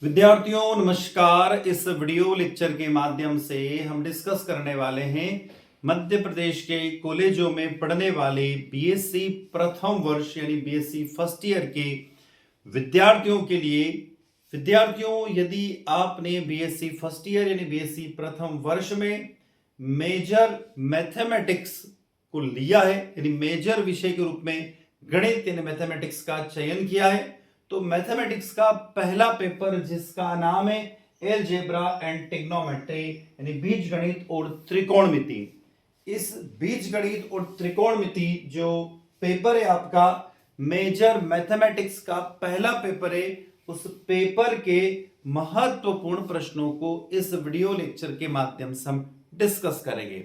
विद्यार्थियों नमस्कार। इस वीडियो लेक्चर के माध्यम से हम डिस्कस करने वाले हैं मध्य प्रदेश के कॉलेजों में पढ़ने वाले बीएससी प्रथम वर्ष यानी बीएससी फर्स्ट ईयर के विद्यार्थियों के लिए। विद्यार्थियों, यदि आपने बीएससी फर्स्ट ईयर यानी बीएससी प्रथम वर्ष में मेजर मैथमेटिक्स को लिया है यानी मेजर विषय के रूप में गणित यानी मैथमेटिक्स का चयन किया है, तो मैथमेटिक्स का पहला पेपर जिसका नाम है एलजेब्रा एंड ट्रिग्नोमेट्री यानी बीजगणित और त्रिकोणमिति, इस बीजगणित और त्रिकोणमिति जो पेपर है आपका मेजर मैथमेटिक्स का पहला पेपर है, उस पेपर के महत्वपूर्ण प्रश्नों को इस वीडियो लेक्चर के माध्यम से हम डिस्कस करेंगे।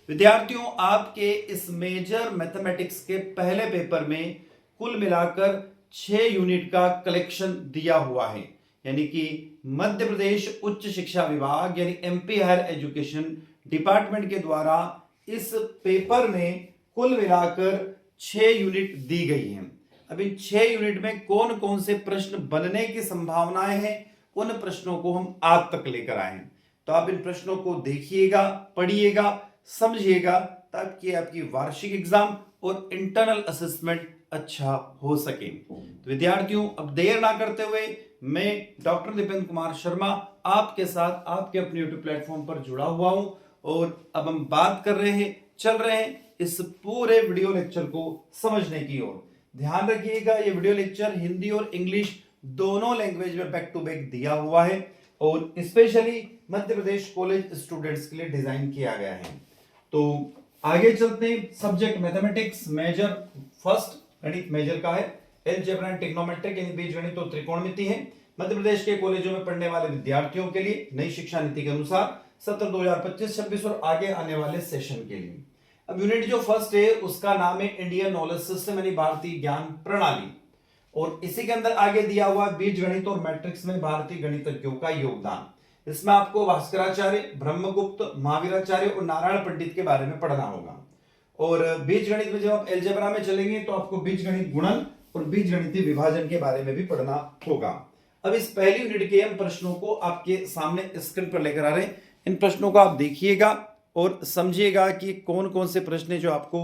विद्यार्थियों, आपके इस मेजर मैथमेटिक्स के पहले पेपर में कुल मिलाकर 6 यूनिट का कलेक्शन दिया हुआ है, यानी कि मध्य प्रदेश उच्च शिक्षा विभाग यानी एमपी हायर एजुकेशन डिपार्टमेंट के द्वारा इस पेपर में कुल मिलाकर 6 यूनिट दी गई हैं। अब इन 6 यूनिट में कौन कौन से प्रश्न बनने की संभावनाएं हैं, उन प्रश्नों को हम आप तक लेकर आए हैं। तो आप इन प्रश्नों को देखिएगा, पढ़िएगा, समझिएगा, ताकि आपकी वार्षिक एग्जाम और इंटरनल असेसमेंट अच्छा हो सके। तो विद्यार्थियों, अब देर ना करते हुए मैं डॉक्टर दीपेंद्र कुमार शर्मा आपके साथ आपके अपने यूट्यूब प्लेटफॉर्म पर जुड़ा हुआ हूं और अब हम बात कर रहे हैं, चल रहे हैं इस पूरे वीडियो लेक्चर को समझने की ओर। ध्यान रखिएगा, ये वीडियो लेक्चर हिंदी और इंग्लिश दोनों लैंग्वेज में बैक टू बैक दिया हुआ है और specially Madhya Pradesh college students के लिए डिजाइन किया गया है। तो आगे चलते हैं। सब्जेक्ट मैथमेटिक्स, मेजर फर्स्ट गणित मेजर का है, एलजेब्रा एंड ट्रिग्नोमेट्री यानी बीजगणित और त्रिकोणमिति है। मध्य प्रदेश के कॉलेजों में पढ़ने वाले विद्यार्थियों के लिए नई शिक्षा नीति के अनुसार सत्र 2025-26 और आगे आने वाले सेशन के लिए। अब यूनिट जो फर्स्ट है उसका नाम है इंडियन नॉलेज सिस्टम यानी भारतीय ज्ञान प्रणाली, और इसी के अंदर आगे दिया हुआ बीजगणित और मैट्रिक्स में भारतीय गणितज्ञों का योगदान। इसमें आपको भास्कराचार्य, ब्रह्मगुप्त, महावीराचार्य और नारायण पंडित के बारे में पढ़ना होगा। और बीजगणित में जब आप एलजेब्रा में चलेंगे तो आपको बीजगणित गुणन और बीजगणितीय विभाजन के बारे में भी पढ़ना होगा। अब इस पहली यूनिट के हम प्रश्नों को आपके सामने स्क्रीन पर लेकर आ रहे हैं। इन प्रश्नों को आप देखिएगा और समझिएगा कि कौन कौन से प्रश्न है जो आपको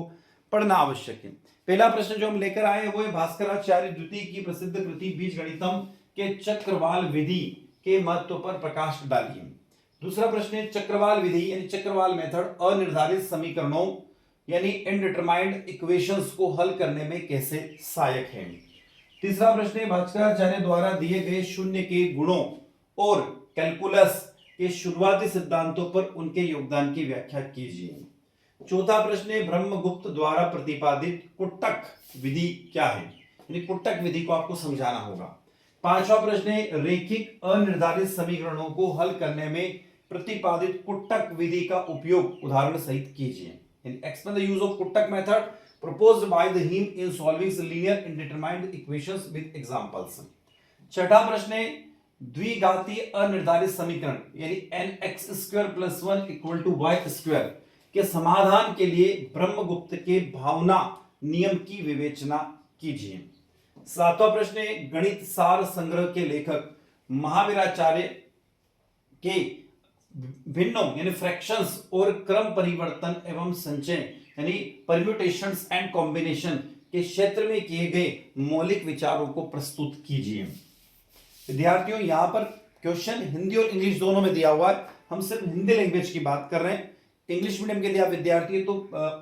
पढ़ना आवश्यक है। पहला प्रश्न जो हम लेकर आए वो है भास्कराचार्य द्वितीय की प्रसिद्ध कृति बीजगणितम के चक्रवाल विधि के महत्व पर प्रकाश डालिए। दूसरा प्रश्न है चक्रवाल विधि यानी चक्रवाल मेथड अनिर्धारित समीकरणों यानी इनडिटरमाइंड इक्वेशंस को हल करने में कैसे सहायक है। तीसरा प्रश्न है भास्कराचार्य द्वारा दिए गए शून्य के गुणों और कैलकुलस के शुरुआती सिद्धांतों पर उनके योगदान की व्याख्या कीजिए। चौथा प्रश्न है ब्रह्मगुप्त द्वारा प्रतिपादित कुट्टक विधि क्या है, यानी कुट्टक विधि को आपको समझाना होगा। पांचवा प्रश्न है रैखिक अनिर्धारित समीकरणों को हल करने में प्रतिपादित कुट्टक विधि का उपयोग उदाहरण सहित कीजिए। Explain the use of Kuttak method proposed by the him in solving linear indeterminate equations with examples. छठा प्रश्न है द्विघातीय अनिर्धारित समीकरण यानी nx² + 1 = y² के समाधान के लिए ब्रह्मगुप्त के भावना नियम की विवेचना कीजिए। सातवां प्रश्न है गणित सार संग्रह के लेखक महावीराचार्य के भिन्नों यानी फ्रैक्शंस और क्रम परिवर्तन एवं संचय यानी परम्यूटेशंस एंड कॉम्बिनेशन के क्षेत्र में किए गए मौलिक विचारों को प्रस्तुत कीजिए। विद्यार्थियों, यहां पर क्वेश्चन हिंदी और इंग्लिश दोनों में दिया हुआ है। हम सिर्फ हिंदी लैंग्वेज की बात कर रहे हैं। इंग्लिश मीडियम के लिए आप विद्यार्थी है तो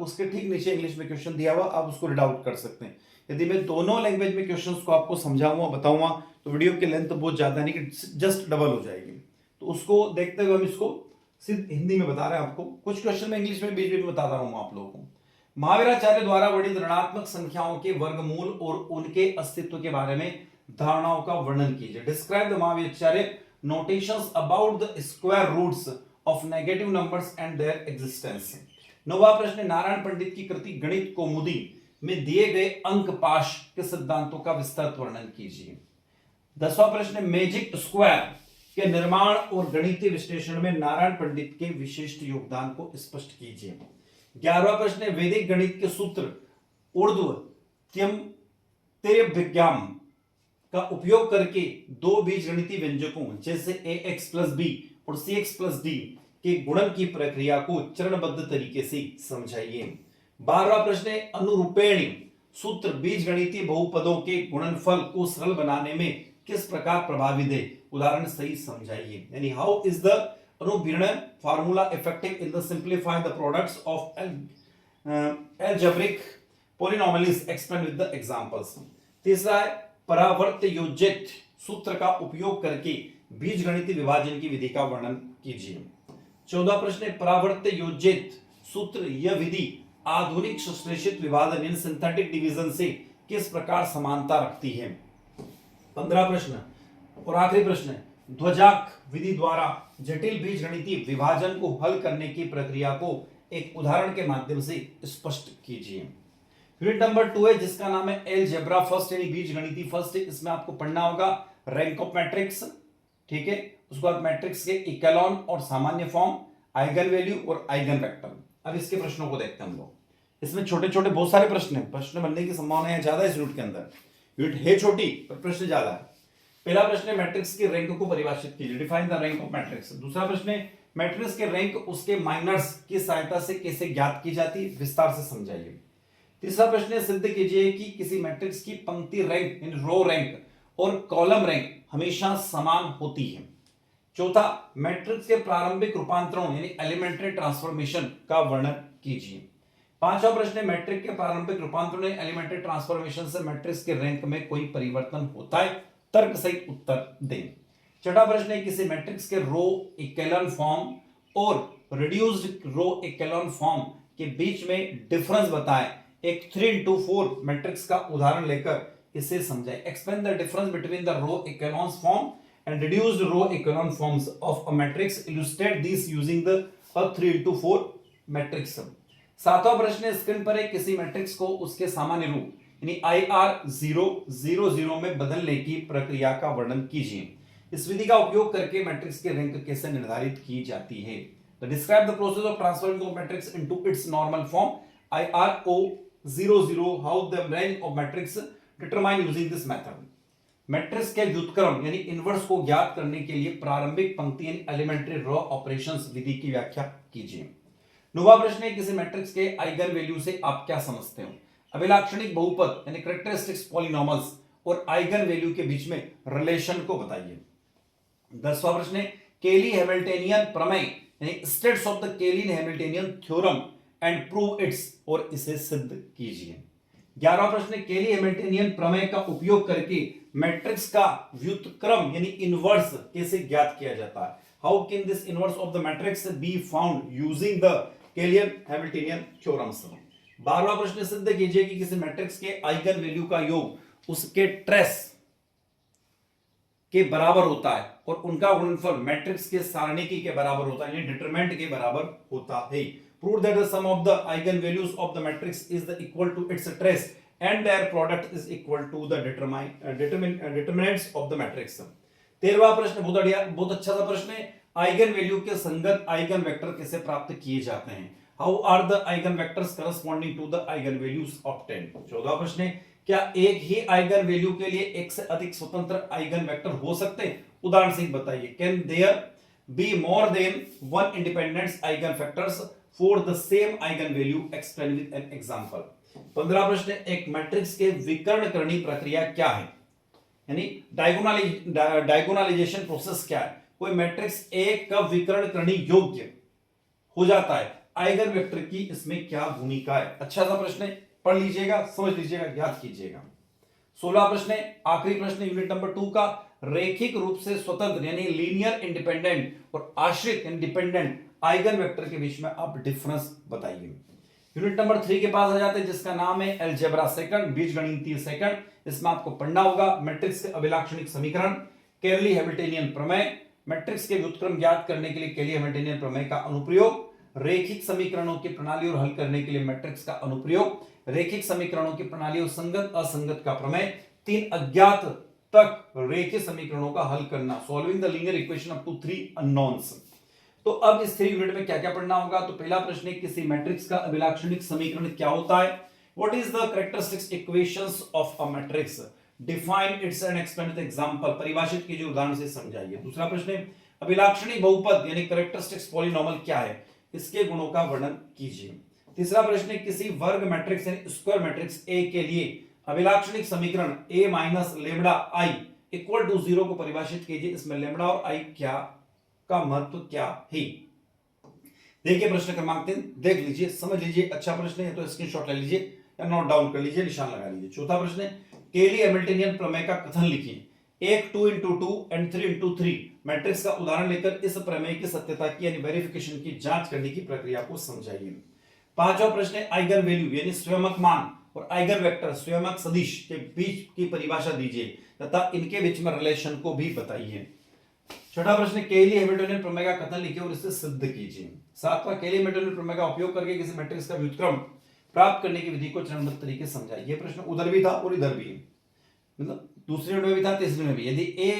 उसके ठीक नीचे इंग्लिश में क्वेश्चन दिया हुआ, आप उसको रीड आउट कर सकते हैं। यदि मैं दोनों लैंग्वेज में क्वेश्चंस को आपको समझाऊंगा, बताऊंगा, तो वीडियो की लेंथ बहुत ज्यादा नहीं कि जस्ट डबल हो जाएगी। तो उसको देखते हुए हम इसको सिर्फ हिंदी में बता रहे हैं आपको। कुछ क्वेश्चन में इंग्लिश में बीच में बता रहा हूं आप लोगों को। महावीराचार्य द्वारा वर्णित ऋणात्मक संख्याओं के वर्गमूल और उनके अस्तित्व के बारे में धारणाओं का वर्णन कीजिए। Describe the Mahaviracharya notations about the square roots of negative numbers and their existence. नौवां प्रश्न नारायण पंडित की कृति गणित कौमुदी में दिए गए अंक पाश के सिद्धांतों का विस्तृत वर्णन कीजिए। 10वां प्रश्न मैजिक स्क्वायर के निर्माण और गणितीय विश्लेषण में नारायण पंडित के विशिष्ट योगदान को स्पष्ट कीजिए। 11वां प्रश्न वैदिक गणित के सूत्र ऊर्ध्व त्यम तेभ्याम का उपयोग करके दो बीजगणितीय व्यंजकों जैसे ax प्लस बी और cx प्लस डी के गुणन की प्रक्रिया को चरणबद्ध तरीके से समझाइए। 12वां प्रश्न है, अनुरूपेण सूत्र बीजगणितीय बहुपदों के गुणनफल को सरल बनाने में किस प्रकार प्रभावित है, उदाहरण सही समझाइए। यानी हाउ इज द अनुविरण formula effective in the simplify the products of algebraic polynomials explained with the examples। तीसरा है, परावर्त योजित सूत्र का उपयोग करके बीजगणितीय विभाजन की विधि का वर्णन कीजिए। 14 प्रश्न है, परावर्त योजित सूत्र यह विधि आधुनिक संश्लेषित विभाजन इन सिंथेटिक डिवीजन से किस प्रकार समानता रखती है। 15 प्रश्न और आखिरी प्रश्न है, ध्वजांक विधि द्वारा जटिल बीजगणितीय विभाजन को हल करने की प्रक्रिया को एक उदाहरण के माध्यम से स्पष्ट कीजिए। यूनिट नंबर 2 है जिसका नाम है अलजेब्रा फर्स्ट यानी बीजगणितीय फर्स्ट। इसमें आपको पढ़ना होगा रैंक ऑफ मैट्रिक्स, ठीक है, उसके बाद मैट्रिक्स के इकेलॉन और सामान्य फॉर्म, आइगन वैल्यू और आइगन वेक्टर। अब इसके प्रश्नों को देखते हैं हम लोग। इसमें छोटे छोटे बहुत सारे प्रश्न हैं, प्रश्न बनने की संभावना है ज्यादा इस यूनिट के अंदर। यूनिट है छोटी पर प्रश्न ज्यादा है। पहला प्रश्न है, मैट्रिक्स के रैंक को परिभाषित कीजिए, define the rank of matrix. दूसरा प्रश्न है, मैट्रिक्स के रैंक उसके माइनर्स की सहायता से कैसे ज्ञात की जाती है, विस्तार से समझाइए। तीसरा प्रश्न है, सिद्ध कीजिए कि किसी मैट्रिक्स की पंक्ति रैंक इन रो रैंक और कॉलम रैंक हमेशा समान होती है। चौथा, मैट्रिक्स के प्रारंभिक रूपांतरों यानी एलिमेंट्री ट्रांसफॉर्मेशन का वर्णन कीजिए। पांचवा प्रश्न है, मैट्रिक्स के प्रारंभिक रूपांतरों यानी एलिमेंट्री ट्रांसफॉर्मेशन से मैट्रिक्स के रैंक में कोई परिवर्तन होता है, तर्क सहित उत्तर दें। छठा प्रश्न है, किसी मैट्रिक्स के रो इकेलॉन फॉर्म और रिड्यूस्ड रो इकेलॉन फॉर्म के बीच में डिफरेंस बताएं। एक 3:4 मैट्रिक्स का उदाहरण लेकर इसे समझाएं। Explain the difference between the row echelon form and reduced row echelon forms of a matrix, illustrate this using the 3:4 matrix. सातवां प्रश्न है, स्क्रीन पर एक किसी मैट्रिक्स को उसके सामान्य रूप यानी IR000 में बदलने की प्रक्रिया का वर्णन कीजिए। इस विधि का उपयोग करके मैट्रिक्स के रैंक कैसे निर्धारित की जाती है। Describe the process of transforming the matrix into its normal form IRO00, how the rank of matrix determine using this method. Matrix के व्युत्क्रम यानी इनवर्स को ज्ञात करने के लिए प्रारंभिक पंक्ति यानी एलिमेंट्री रो ऑपरेशंस विधि की व्याख्या कीजिए। नौवां प्रश्न है, किसी मैट्रिक्स के आइगन वैल्यू से आप क्या समझते हो। अभिलाक्षणिक बहुपद यानी कैरेक्टरिस्टिक्स पॉलिनॉमल्स और आइगन वैल्यू के बीच में रिलेशन को बताइए। 10वां प्रश्न है, केली हैमिल्टनियन प्रमेय यानी स्टेट्स ऑफ द केली Hamiltonian theorem and prove it's, और इसे सिद्ध कीजिए। 11वां प्रश्न है, केली हैमिल्टनियन प्रमेय का उपयोग करके मैट्रिक्स का व्युत्क्रम यानी इनवर्स कैसे ज्ञात किया जाता है। How can this inverse of the matrix be found using the केली हैमिल्टनियन थ्योरम्स। 12वां प्रश्न, सिद्ध कीजिए कि किसी मैट्रिक्स के आइगन वैल्यू का योग उसके ट्रेस के बराबर होता है और उनका गुणनफल मैट्रिक्स के सारणिकी के बराबर होता है यानी डिटरमिनेंट के बराबर होता है। Prove that the sum of the eigen values of the matrix is the equal to its trace and their product is equal to the determinants of the matrix. 13वां प्रश्न बहुत अच्छा सा प्रश्न है, आइगन वैल्यू के संगत आइगन वेक्टर कैसे प्राप्त किए जाते हैं। How are the eigen vectors corresponding to the eigen values obtained. 14वां प्रश्न है, क्या एक ही आइगन वैल्यू के लिए एक से अधिक स्वतंत्र आइगन वेक्टर हो सकते हैं, उदाहरण से बताइए। Can there be more than one independent eigen factors for the same eigen value, explain with an example. 15वां प्रश्न, एक मैट्रिक्स के विकर्ण करनी प्रक्रिया क्या है यानी डायगोनलाइजेशन प्रोसेस क्या है। कोई मैट्रिक्स ए कब विकर्ण करनी योग्य हो जाता है, आइगन वेक्टर की इसमें क्या भूमिका है। अच्छा सा प्रश्न है, पढ़ लीजिएगा, समझ लीजिएगा, याद कीजिएगा। 16वां प्रश्न है, आखिरी प्रश्न यूनिट नंबर 2 का, रेखिक रूप से स्वतंत्र यानी लीनियर इंडिपेंडेंट और आश्रित इंडिपेंडेंट आइगन वेक्टर के बीच में आप डिफरेंस बताइए। यूनिट नंबर 3 के पास आ जाते हैं जिसका नाम है अलजेब्रा सेकंड, बीजगणितीय सेकंड। इसमें आपको पढ़ना होगा मैट्रिक्स के अभिलाक्षणिक समीकरण, केली हैमिल्टनियन प्रमेय, मैट्रिक्स के व्युत्क्रम ज्ञात करने के लिए केली हैमिल्टनियन प्रमेय का अनुप्रयोग, रेखिक समीकरणों की प्रणाली और हल करने के लिए मैट्रिक्स का अनुप्रयोग, रेखिक समीकरणों की प्रणाली और संगत असंगत का प्रमेय, 3 अज्ञात तक रेखीय समीकरणों का हल करना, solving the linear equation up to 3 unknowns. तो अब इस 3 यूनिट में क्या क्या पढ़ना होगा। तो पहला प्रश्न है, किसी मैट्रिक्स का अभिलाक्षणिक समीकरण क्या होता है। What is the characteristics equations of a matrix. Define it's and explain with example, परिभाषित कीजिए, उदाहरण से समझाइए। दूसरा प्रश्न है अभिलाक्षणी बहुपद यानी कैरेक्टरिस्टिक्स पॉलिनोमियल क्या है, इसके गुणों का वर्णन कीजिए। तीसरा प्रश्न है किसी वर्ग मैट्रिक्स यानी स्क्वायर मैट्रिक्स ए के लिए अभिलाक्षणिक समीकरण a minus lambda I equal to 0 को परिभाषित कीजिए, इसमें लेमडा और आई क्या का महत्व क्या है। देखिए प्रश्न क्रमांक 3, देख लीजिए, समझ लीजिए, अच्छा प्रश्न है तो स्क्रीनशॉट ले लीजिए या नोट डाउन कर लीजिए, निशान लगा लीजिए। चौथा प्रश्न है केली हैमिल्टनियन प्रमेय का कथन लिखिए। एक 2 into 2 and 3 into 3 मैट्रिक्स का उदाहरण लेकर इस प्रमेय की सत्यता की यानी वेरिफिकेशन की जांच करने की प्रक्रिया को समझाइए। पांचवा प्रश्न है आइगन वैल्यू यानी स्वयंक मान और आइगन वेक्टर स्वयंक सदिश के बीच की परिभाषा दीजिए तथा इनके बीच में रिलेशन को भी बताइए। छठा प्रश्न केली हैमिल्टनियन प्रमेय का कथन लिखिए और इसे सिद्ध कीजिए। सातवां केली हैमिल्टनियन प्रमेय का उपयोग करके किसी मैट्रिक्स का व्युत्क्रम प्राप्त करने की विधि को चरणबद्ध तरीके से समझाइए। ये प्रश्न उधर भी था और इधर भी है, मतलब दूसरी यूनिट में भी था, तीसरी में भी। यदि ए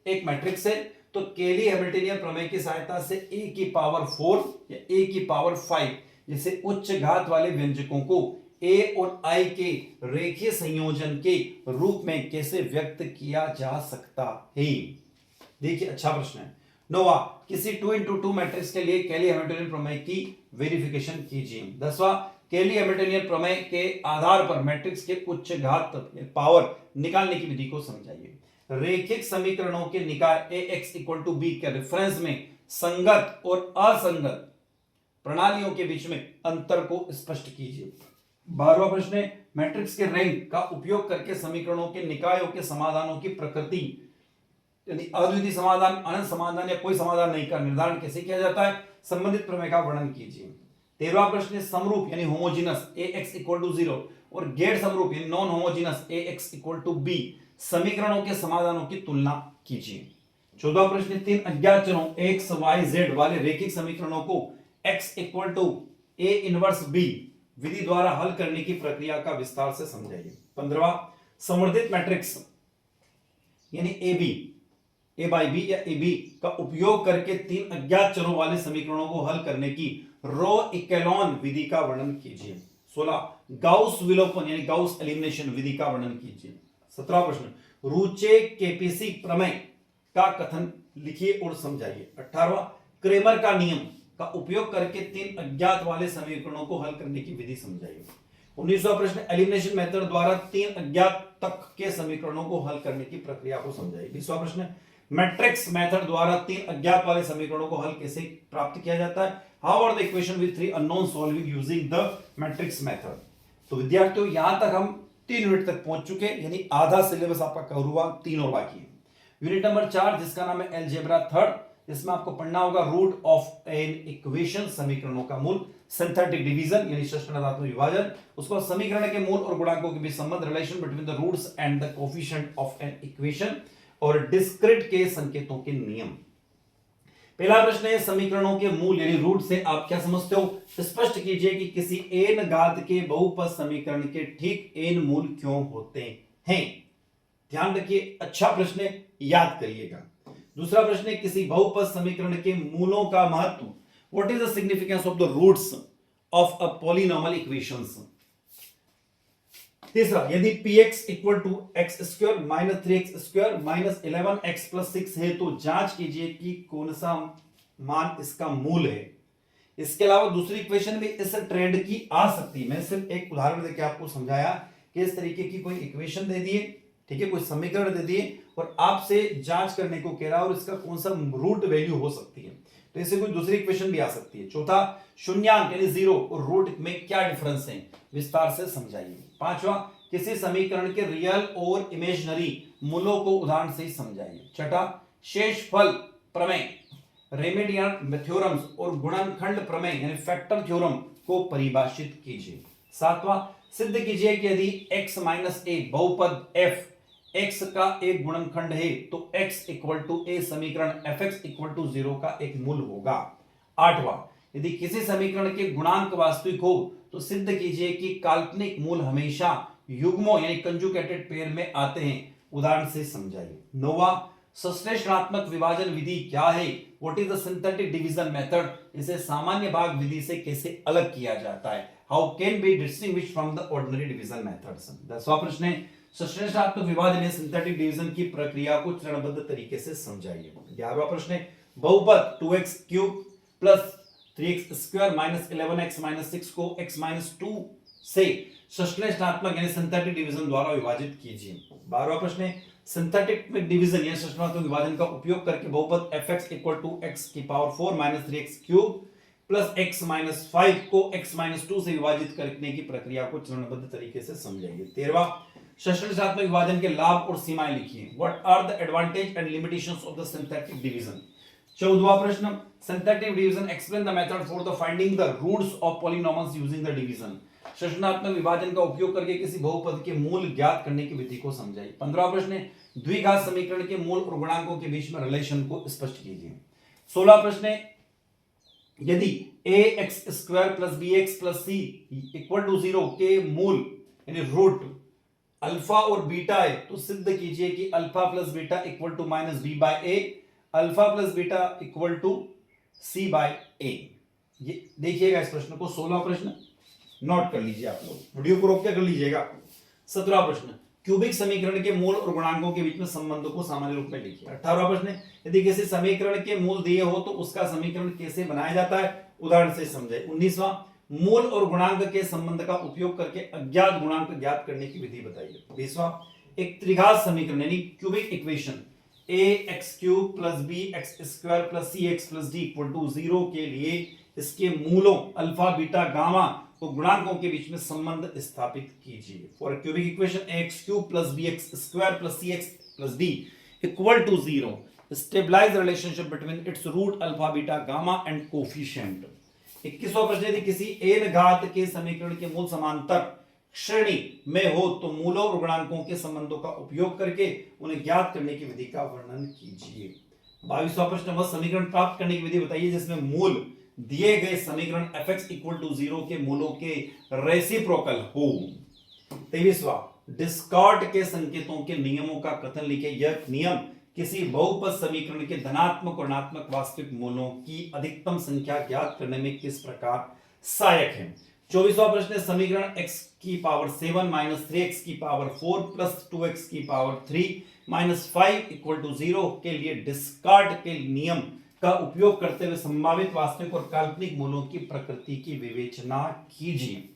एक मैट्रिक्स है तो केली हैमिल्टनियन प्रमेय की सहायता से a की पावर 4 या a की पावर 5 जैसे उच्च घात वाले व्यंजकों को a और i के रेखीय संयोजन के रूप में कैसे व्यक्त किया जा सकता है। देखिए अच्छा प्रश्न है। नौवां किसी 2 into 2 मैट्रिक्स के लिए केली हैमिल्टनियन प्रमेय की वेरिफिकेशन कीजिए। 10वां केली हैमिल्टनियन प्रमेय के आधार पर मैट्रिक्स के उच्च घात पावर निकालने की विधि को समझाइए। रेखिक समीकरणों के निकाय ax इक्वल टू b के रेफरेंस में संगत और असंगत प्रणालियों के बीच में अंतर को स्पष्ट कीजिए। 12वां प्रश्न है मैट्रिक्स के रैंक का उपयोग करके समीकरणों के निकायों के समाधानों की प्रकृति यानी अद्वितीय समाधान, अनंत समाधान या कोई समाधान नहीं का निर्धारण कैसे किया जाता है, संबंधित प्रमेय का वर्णन कीजिए। 13वां प्रश्न है समरूप यानी होमोजीनस ax इक्वल टू 0 और गैर समरूप यानी non homogeneous ax equal to b समीकरणों के समाधानों की तुलना कीजिए। 14वां प्रश्न है तीन अज्ञात चरों x y z वाले रैखिक समीकरणों को x equal to a inverse b विधि द्वारा हल करने की प्रक्रिया का विस्तार से समझाइए। 15वां संवर्धित मैट्रिक्स यानी a by b या ab का उपयोग करके तीन अज्ञात चरों वाले समीकरणों को हल करने की रो इकेलॉन विधि का वर्णन कीजिए। 16 गाउस विलोपन यानी गाउस एलिमिनेशन विधि का वर्णन कीजिए। 17वां प्रश्न रूचे केपीसी प्रमेय का कथन लिखिए और समझाइए। 18वां क्रेमर का नियम का उपयोग करके तीन अज्ञात वाले समीकरणों को हल करने की विधि समझाइए। 19वां प्रश्न एलिमिनेशन मेथड द्वारा तीन अज्ञात तक के समीकरणों को हल करने की प्रक्रिया को समझाइए। 20वां प्रश्न मैट्रिक्स मेथड द्वारा तीन अज्ञात वाले समीकरणों को हल कैसे प्राप्त किया जाता है, how are the equation with three unknown solving using the matrix method. तो विद्यार्थियों यहां तक हम 3 यूनिट तक पहुंच चुके हैं, यानी आधा सिलेबस आपका कवर हुआ, 3 और बाकी है। यूनिट नंबर 4 जिसका नाम है अलजेब्रा थर्ड, इसमें आपको पढ़ना होगा रूट ऑफ एन इक्वेशन, समीकरणों का मूल, सिंथेटिक डिवीजन यानी षट्भुजात्मक विभाजन, उसको समीकरण के मूल और गुणांकों के बीच संबंध, relation between the roots and the coefficient of an equation, और डिस्क्रीट के संकेतों के नियम। पहला प्रश्न है समीकरणों के मूल यानी रूट से आप क्या समझते हो, स्पष्ट कीजिए कि किसी एन घात के बहुपद समीकरण के ठीक एन मूल क्यों होते हैं। ध्यान रखिए, अच्छा प्रश्न है, याद करिएगा। दूसरा प्रश्न है किसी बहुपद समीकरण के मूलों का महत्व, what is the significance of the roots of a polynomial equations. तीसरा यदि px equal to x square minus 3x square minus 11x plus 6 है तो जांच कीजिए कि कौन सा मान इसका मूल है। इसके अलावा दूसरी इक्वेशन भी इस ट्रेंड की आ सकती है। मैं सिर्फ एक उदाहरण देकर आपको समझाया कि इस तरीके की कोई इक्वेशन दे दिए, ठीक है, कोई समीकरण दे दिए और आपसे जांच करने को कह रहा है और इसका कौन सा रूट वैल्यू हो सकती है, तो इससे कोई दूसरी इक्वेशन भी आ सकती है। चौथा शून्यांक यानी जीरो और रूट में क्या डिफरेंस है, विस्तार से समझाइए। पांचवा किसी समीकरण के रियल और इमेजिनरी मूलों को उदाहरण से समझाइए। छठा शेषफल प्रमेय, रेमेडियन थ्योरम्स और गुणनखंड प्रमेय यानी फैक्टर थ्योरम को परिभाषित कीजिए। सातवां सिद्ध कीजिए कि यदि x माइनस ए बहुपद f x का एक गुणनखंड है तो x इक्वल टू ए समीकरण fx इक्वल टू 0 का एक मूल होगा। आठवां यदि किसी समीकरण के गुणांक वास्तविक हो तो सिद्ध कीजिए कि काल्पनिक मूल हमेशा युग्मों यानी कंजुगेटेड पेयर में आते हैं, उदाहरण से समझाइए। नौवां संश्लेषणात्मक विभाजन विधि क्या है, what is the synthetic division method, इसे सामान्य भाग विधि से कैसे अलग किया जाता है, how can be distinguished from the ordinary division methods. 10वां प्रश्न है संश्लेषणात्मक विभाजन या सिंथेटिक डिवीजन की प्रक्रिया को चरणबद्ध तरीके से समझाइए। 11वां प्रश्न है बहुपद 2x cube plus 3x square minus 11x minus 6 को x माइनस 2 से संश्लेषणात्मक यानी सिंथेटिक डिवीजन द्वारा विभाजित कीजिए। 12वां प्रश्न है सिंथेटिक डिवीजन या संश्लेषणात्मक विभाजन का उपयोग करके बहुपद fx इक्वल टू x की power 4 minus 3x cube plus x minus 5 को x माइनस 2 से विभाजित करने की प्रक्रिया को चरणबद्ध तरीके से समझाइए। 13वां संश्लेषणात्मक विभाजन के लाभ और सीमाएं लिखिए। What are the advantage and limitations of the synthetic division. 14वां प्रश्न synthetic division explain the method for the finding the roots of polynomials using the division. संश्लेषणात्मक विभाजन का उपयोग करके किसी बहुपद के मूल ज्ञात करने की विधि को समझाइए। 15वां प्रश्न है द्विघात समीकरण के मूल और गुणांकों के बीच में रिलेशन को स्पष्ट कीजिए। 16वां प्रश्न है यदि ax square plus bx plus c equal to 0 के मूल यानी रूट अल्फा और बीटा है तो सिद्ध कीजिए कि alpha plus beta equal to minus b by a, alpha plus beta equal to c by a। ये देखिएगा इस प्रश्न को। 16वां प्रश्न नोट कर लीजिए, आप लोग वीडियो को रोक के कर लीजिएगा। 17वां प्रश्न क्यूबिक समीकरण के मूल और गुणांकों के बीच में संबंधों को सामान्य रूप में लिखिए। 18वां प्रश्न यदि किसी समीकरण के मूल दिए हो तो उसका समीकरण कैसे बनाया जाता है, उदाहरण से समझे। 19वां मूल और गुणांक के संबंध का उपयोग करके अज्ञात गुणांक ज्ञात करने की विधि बताइए। 20वां एक त्रिघात समीकरण यानी cubic equation ax cube plus bx square plus cx plus d equal to 0 के लिए इसके मूलों अल्फा बीटा गामा तो गुणांकों के बीच में संबंध स्थापित कीजिए। For cubic equation ax cube plus bx square plus cx plus d equal to 0 stabilize relationship between its root alpha beta gamma and coefficient. 21वां प्रश्न यदि किसी n घात के समीकरण के मूल समांतर श्रेणी में हो तो मूलों और गुणांकों के संबंधों का उपयोग करके उन्हें ज्ञात करने की विधि का वर्णन कीजिए। 22वां प्रश्न वह समीकरण प्राप्त करने की विधि बताइए जिसमें मूल दिए गए समीकरण fx इक्वल टू 0 के मूलों के रेसिप्रोकल हो। 23वां डिस्कार्ट के संकेतों के नियमों का कथन लिखे। यह नियम किसी बहुपद समीकरण के धनात्मक और ऋणात्मक वास्तविक मूलों की अधिकतम संख्या ज्ञात करने में किस प्रकार सहायक है। 24वां प्रश्न समीकरण x की पावर 7 माइनस 3x की पावर 4 प्लस 2x की पावर 3 माइनस 5 इक्वल टू 0 के लिए डिस्कार्ट के नियम का उपयोग करते हुए संभावित वास्तविक और काल्पनिक मूलों की प्रकृति की विवेचना कीजिए।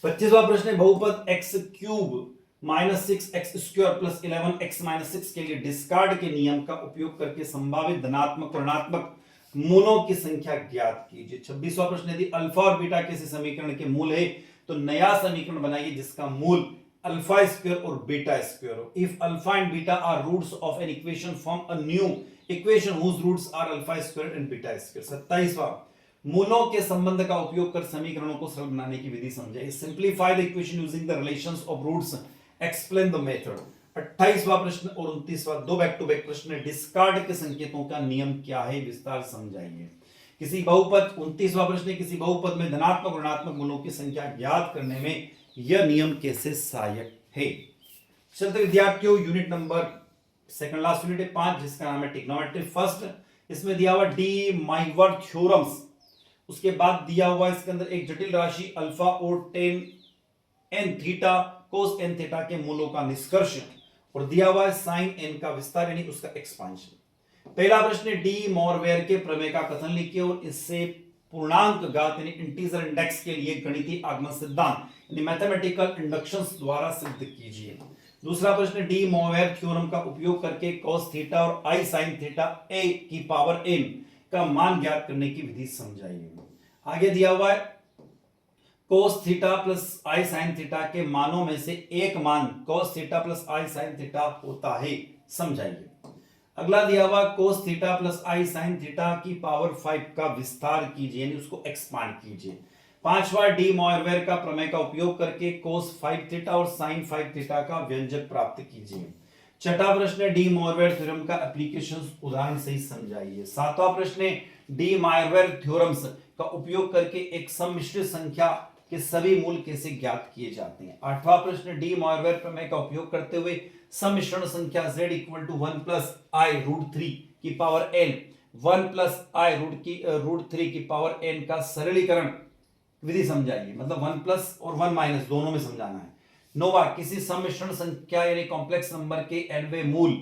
25वां प्रश्न बहुपद x cube minus 6x square plus 11x minus 6 के लिए डिस्कार्ड के नियम का उपयोग करके संभावित धनात्मक और ऋणात्मक मूलों की संख्या ज्ञात कीजिए। 26वां प्रश्न यदि अल्फा और बीटा किसी समीकरण के मूल है तो नया समीकरण बनाइए जिसका मूल अल्फा स्क्वायर और बीटा स्क्वायर हो। If alpha and beta are roots of an equation form a new equation whose roots are alpha square and beta square. 27वां मूलों के संबंध का उपयोग कर समीकरणों को सरल बनाने की विधि समझाइए। Simplify the equation using the relations of roots, explain the method. 28वां प्रश्न और 29वां दो बैक टू बैक प्रश्न है डिस्कार्ड के संकेतों का नियम क्या है, विस्तार समझाइए। किसी बहुपद 29वां प्रश्न किसी बहुपद में धनात्मक और ऋणात्मक मूलों की संख्या ज्ञात करने में यह नियम कैसे सहायक है। चलते विद्यार्थियों unit number second last unit है 5 जिसका नाम है ट्रिग्नोमेट्री। फर्स्ट इसमें दिया हुआ डी माइवर थ्योरम्स, उसके बाद दिया हुआ इसके अंदर एक जटिल राशि अल्फा और tan n theta cos n theta के मूलों का निष्कर्ष और दिया हुआ है साइन एन का विस्तार यानी उसका एक्सपांशन। पहला प्रश्न डी मॉरवेयर के प्रमेय का कथन लिखिए और इससे पूर्णांक घात यानी इंटीजर इंडेक्स के लिए गणितीय आगमन सिद्धांत यानी मैथमेटिकल इंडक्शंस द्वारा सिद्ध कीजिए। दूसरा प्रश्न डी मॉरवेयर थ्योरम का उपयोग करके cos थीटा और i sin थीटा a की पावर n का मान ज्ञात करने की विधि समझाइए। आगे दिया हुआ है cos theta plus i sin theta के मानों में से एक मान cos theta plus i sin theta होता है, समझाइए। अगला दिया हुआ cos theta plus i sin theta की पावर 5 का विस्तार कीजिए यानी उसको एक्सपांड कीजिए। पांचवा डी मॉरवेयर का प्रमेय का उपयोग करके cos 5 थीटा और sin 5 थीटा का व्यंजक प्राप्त कीजिए। छठा प्रश्न डी मॉरवेयर थ्योरम का एप्लीकेशन उदाहरण से ही समझाइए। सातवां प्रश्न डी मॉरवेयर थ्योरम्स का उपयोग करके एक सम्मिश्र संख्या के सभी मूल कैसे ज्ञात किए जाते हैं। आठवां प्रश्न डी मॉरवेयर प्रमेय का उपयोग करते हुए सम्मिश्रण संख्या z equal to 1 plus i root 3 की power n 1 plus i root 3 की पावर n का सरलीकरण विधि समझाइए। मतलब 1 प्लस और 1 माइनस दोनों में समझाना है। नोवा, किसी सम्मिश्रण संख्या यानी कॉम्प्लेक्स नंबर के nवें मूल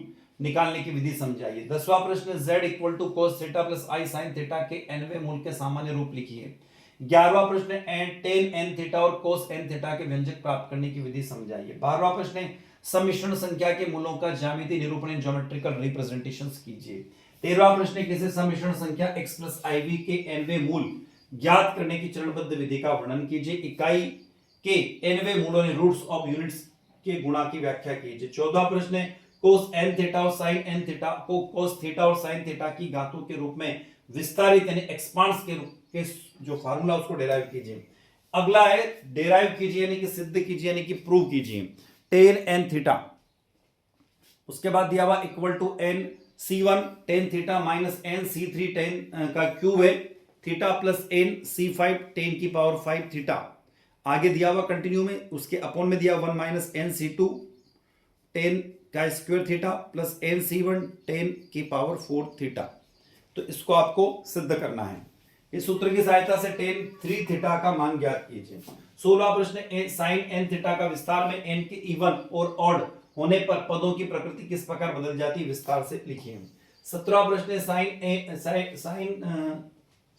निकालने की विधि समझाइए। 10वां प्रश्न z equal to cos theta plus i sin theta के nवें मूल के सामान्य रूप लिखिए। 11वां प्रश्न tan n थीटा और cos n थीटा के व्यंजक प्राप्त करने की विधि समझाइए। 12वां प्रश्न सम्मिश्रण संख्या के मूलों का ज्यामितीय निरूपण ज्योमेट्रिकल रिप्रेजेंटेशंस कीजिए। 13वां प्रश्न किसी सम्मिश्रण संख्या x प्लस iv के nवें मूल ज्ञात करने की चरणबद्ध विधि का वर्णन कीजिए। इकाई के nवें मूलों ने रूट्स ऑफ यूनिट्स के गुणा की व्याख्या कीजिए। 14वां प्रश्न cos n थीटा और sin n थीटा को cos थीटा और sin थीटा की घातों के रूप में विस्तारित यानी एक्सपांड्स के रूप के जो फार्मूला उसको डेराइव कीजिए। अगला है डेराइव कीजिए यानी कि सिद्ध कीजिए यानी कि प्रूव कीजिए tan n थीटा। उसके बाद दिया हुआ equal to n c1 tan theta minus n c3 tan का क्यूब है theta plus n c5 tan की पावर 5 थीटा। आगे दिया हुआ कंटिन्यू में उसके अपॉन में दिया 1 माइनस n c2 tan का square theta plus n c1 tan की पावर 4 थीटा। तो इसको आपको सिद्ध करना है। इस सूत्र की सहायता से tan 3 थीटा का मान ज्ञात कीजिए। 16वां प्रश्न sin n थीटा का विस्तार में n के इवन और ऑड होने पर पदों की प्रकृति किस प्रकार बदल जाती है विस्तार से लिखिए। 17वां प्रश्न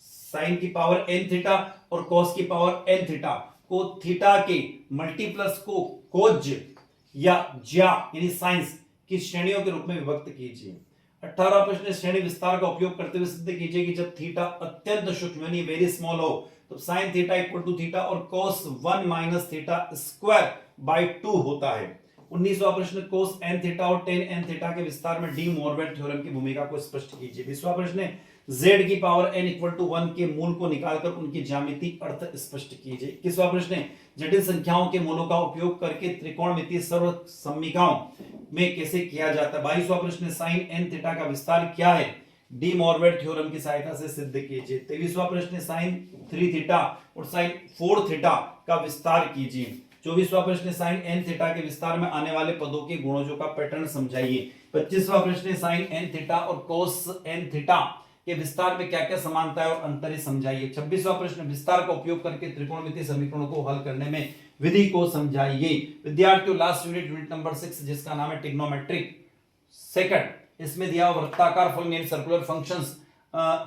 sin की पावर n थीटा और cos की पावर n थीटा को थीटा के मल्टीप्लस को कोज या ज्या यानी साइंस की श्रेणियों के रूप में विभक्त कीजिए। 18वां प्रश्न श्रेणी विस्तार का उपयोग करते हुए सिद्ध कीजिए कि जब थीटा अत्यंत सूक्ष्म यानी वेरी स्मॉल हो तो sin theta equal to theta और cos 1 minus theta square by 2 होता है। 19वां प्रश्न cos n थीटा और tan n थीटा के विस्तार में डी मॉर्गन थ्योरम की भूमिका को स्पष्ट कीजिए। 20वां प्रश्न z की पावर n इक्वल टू 1 के मूल को निकालकर उनकी ज्यामितीय अर्थ स्पष्ट कीजिए। 21वां प्रश्न जटिल संख्याओं के मूलों का उपयोग करके त्रिकोणमितीय सर्वसम्मिकाओं में कैसे किया जाता है। 22वां प्रश्न sin n थीटा का विस्तार क्या है डी मॉर्गन थ्योरम की सहायता से सिद्ध कीजिए। 23वां प्रश्न sin 3 थीटा और sin 4 थीटा का विस्तार कीजिए। 24वां प्रश्न sin n थीटा के विस्तार में आने वाले पदों के गुणों का पैटर्न समझाइए। 25वां प्रश्न sin n थीटा और cos n थीटा के विस्तार में क्या क्या समानता है और अंतर है समझाइए। 26वां प्रश्न विस्तार का उपयोग करके त्रिकोणमितीय समीकरणों को हल करने में विधि को समझाइए। विद्यार्थियों लास्ट यूनिट नंबर 6 जिसका नाम है ट्रिग्नोमेट्रिक सेकंड, इसमें दिया वृत्ताकार फलन यानी सर्कुलर फंक्शंस,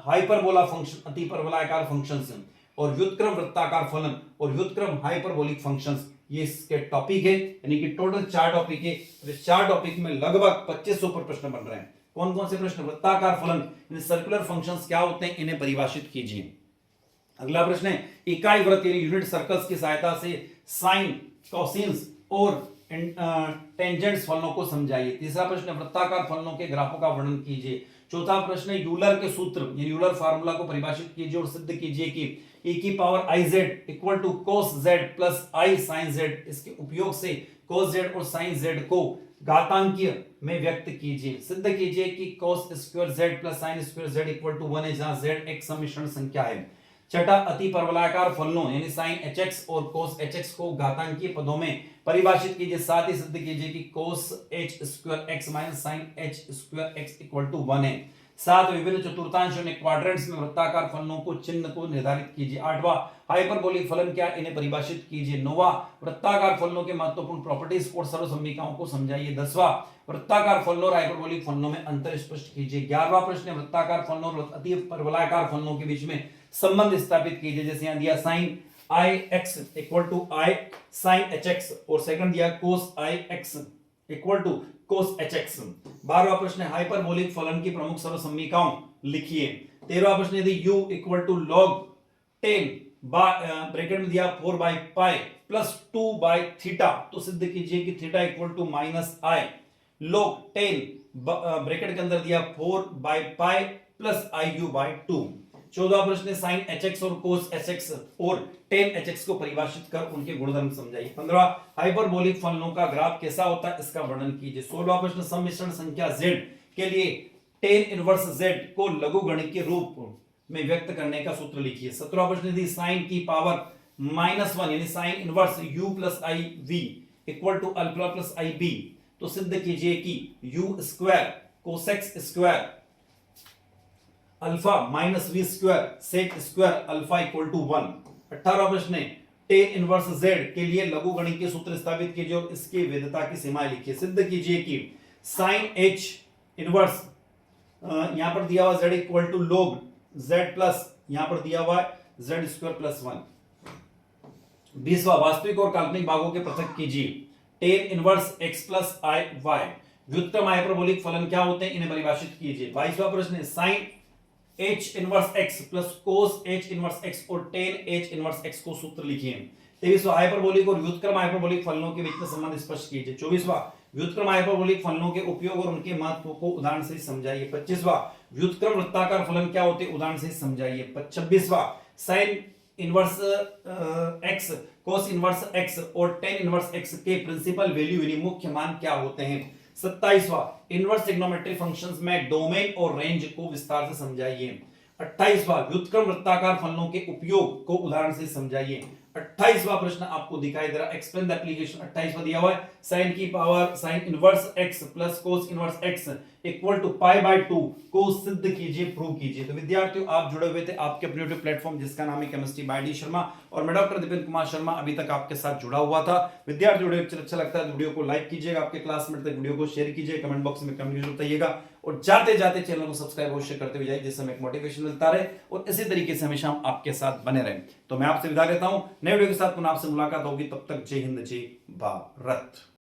हाइपरबोला फंक्शन अतिपरवलयाकार फंक्शंस और व्युत्क्रम वृत्ताकार फलन और व्युत्क्रम हाइपरबोलिक फंक्शंस, ये इसके टॉपिक है यानी कि टोटल 4 टॉपिक है। इस 4 टॉपिक में लगभग 2500 पर प्रश्न बन रहे हैं। कौन कौन से प्रश्न? वृत्ताकार फलन सर्कुलर फंक्शंस क्या होते हैं इन्हें परिभाषित कीजिए। अगला प्रश्न है इकाई वृत्त यानी यूनिट सर्कल्स की सहायता से साइन, कोसिन्स और टेंजेंट्स फलनों को समझाइए। तीसरा प्रश्न वृत्ताकार फलनों के ग्राफों का वर्णन कीजिए। चौथा प्रश्न यूलर के सूत्र यानी यूलर फार्मूला को परिभाषित कीजिए और सिद्ध कीजिए कि e की power iz equal to cos z plus i sin z, इसके उपयोग से cos z और sin z को घातांकीय में व्यक्त कीजिए। सिद्ध कीजिए कि cos square z plus sin square z equal to 1 है जहां z एक सम्मिश्रण संख्या है। छठा अतिपरवलयाकार फलनों यानी sin hx और cos hx को घातांकीय पदों में परिभाषित कीजिए। साथ ही सिद्ध कीजिए कि cos h square x minus sin h square x equal to 1 है। सात विभिन्न चतुर्थांश यानी क्वाड्रेंट्स में वृत्ताकार फलनों को चिन्ह को निर्धारित कीजिए। आठवां हाइपरबोलिक फलन क्या इन्हें परिभाषित कीजिए। नौवां वृत्ताकार फलनों के महत्वपूर्ण प्रॉपर्टीज और सर्वसम्मिकाओं को समझाइए। 10वां वृत्ताकार फलनों और हाइपरबोलिक फलनों में अंतर स्पष्ट कीजिए। 11वां प्रश्न वृत्ताकार फलनों और अतिपरवलयाकार फलनों के बीच में संबंध स्थापित कीजिए। जैसे यहां दिया sin ix equal to i sin hx और सेकंड दिया cos ix equal to cos hx। 12वां प्रश्न हाइपरबोलिक फलन की प्रमुख सर्वसम्मिकाओं लिखिए। 13वां प्रश्न यदि u equal to log 10 bracket में दिया 4 by pi plus 2 by theta तो सिद्ध कीजिए कि theta equal to minus i log 10 bracket के अंदर दिया 4 by pi plus iu by 2। 14वां प्रश्न sin hx और cos hx और tan hx को परिभाषित कर उनके गुणधर्म समझाइए। 15वां हाइपरबोलिक फलनों का ग्राफ कैसा होता है इसका वर्णन कीजिए। 16वां प्रश्न सम्मिश्रण संख्या z के लिए tan इनवर्स z को लघुगणकीय रूप में व्यक्त करने का सूत्र लिखिए। 17वां प्रश्न यदि sin की पावर -1 यानी sin inverse u plus i v equal to alpha plus i b तो सिद्ध कीजिए कि u square cosec square alpha minus v square sec square alpha equal to 1। 18वां प्रश्न टेन इनवर्स जेड के लिए लघुगणितीय सूत्र स्थापित कीजिए और इसकी वैधता की सीमाएं लिखिए। सिद्ध कीजिए कि साइन एच इनवर्स यहां पर दिया हुआ z equal to log z plus यहां पर दिया हुआ z स्क्वायर प्लस 1। 20वां वास्तविक और काल्पनिक भागों के पृथक कीजिए। टेन इनवर्स x प्लस आई वाई व्युत्क्रम हाइपरबोलिक फलन क्या होते हैं, इन्हें परिभाषित कीजिए। 22वां प्रश्न है sine h inverse x plus cos h inverse x और टेन h इनवर्स x को सूत्र लिखिए। 23वां हाइपरबोलिक और व्युत्क्रम हाइपरबोलिक फलनों के बीच में संबंध स्पष्ट कीजिए। 24वां व्युत्क्रम हाइपरबोलिक फलनों के उपयोग और उनके महत्व को उदाहरण से समझाइए। 25वां व्युत्क्रम वृत्ताकार फलन क्या होते हैं, उदाहरण से समझाइए। 26वां sine inverse x cos inverse x और टेन इनवर्स x के प्रिंसिपल वैल्यू यानी मुख्य मान क्या होते हैं। 27वां इनवर्स ट्रिग्नोमेट्री फंक्शंस में डोमेन और रेंज को विस्तार से समझाइए। 28वां व्युत्क्रम वृत्ताकार फलनों के उपयोग को उदाहरण से समझाइए। 28वां प्रश्न आपको दिखाई दे रहा है, एक्सप्लेन द एप्लीकेशन। 28वां दिया हुआ है साइन की power sine inverse x plus cos inverse x equal to pi by 2 को सिद्ध कीजिए, प्रूव कीजिए। तो विद्यार्थियों आप जुड़े हुए थे आपके अपने यूट्यूब प्लेटफॉर्म जिसका नाम है केमिस्ट्री बाय डी शर्मा और मैं डॉक्टर दीपेंद्र कुमार शर्मा अभी तक आपके साथ जुड़ा हुआ था। विद्यार्थियों वीडियो अच्छा लगता है तो वीडियो को लाइक कीजिएगा, आपके क्लासमेट तक वीडियो को शेयर कीजिए, कमेंट बॉक्स में कमेंट बताइएगा और जाते जाते चैनल को सब्सक्राइब अवश्य करते हुए जाइए जिससे हमें एक मोटिवेशन मिलता रहे और इसी तरीके से हमेशा हम आपके साथ बने रहें। तो मैं आपसे विदा लेता हूं, नए वीडियो के साथ पुनः आपसे मुलाकात होगी, तब तक जय हिंद जय भारत।